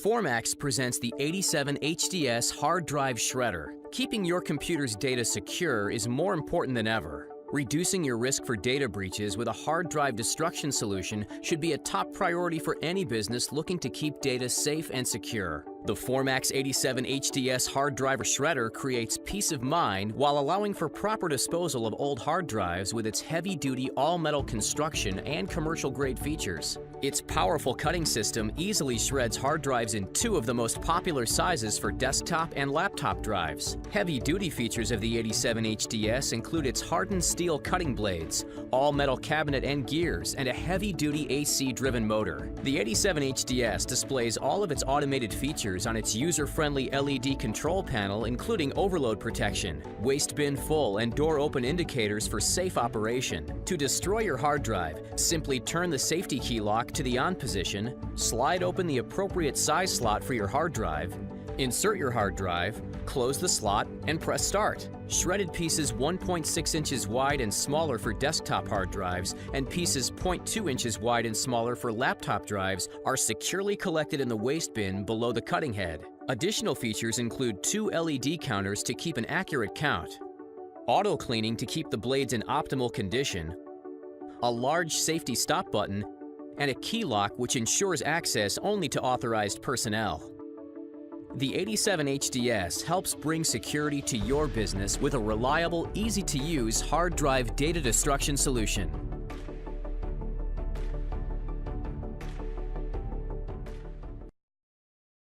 Formax presents the 87 HDS hard drive shredder. Keeping your computer's data secure is more important than ever. Reducing your risk for data breaches with a hard drive destruction solution should be a top priority for any business looking to keep data safe and secure. The Formax 87 HDS hard drive shredder creates peace of mind while allowing for proper disposal of old hard drives with its heavy-duty all-metal construction and commercial-grade features. Its powerful cutting system easily shreds hard drives in two of the most popular sizes for desktop and laptop drives. Heavy-duty features of the 87 HDS include its hardened steel cutting blades, all-metal cabinet and gears, and a heavy-duty AC-driven motor. The 87 HDS displays all of its automated features on its user-friendly LED control panel, including overload protection, waste bin full, and door open indicators for safe operation. To destroy your hard drive, simply turn the safety key lock to the on position, slide open the appropriate size slot for your hard drive, insert your hard drive, close the slot, and press start. Shredded pieces 1.6 inches wide and smaller for desktop hard drives and pieces 0.2 inches wide and smaller for laptop drives are securely collected in the waste bin below the cutting head. Additional features include two LED counters to keep an accurate count, auto cleaning to keep the blades in optimal condition, a large safety stop button, and a key lock which ensures access only to authorized personnel. The 87 HDS helps bring security to your business with a reliable, easy-to-use hard drive data destruction solution.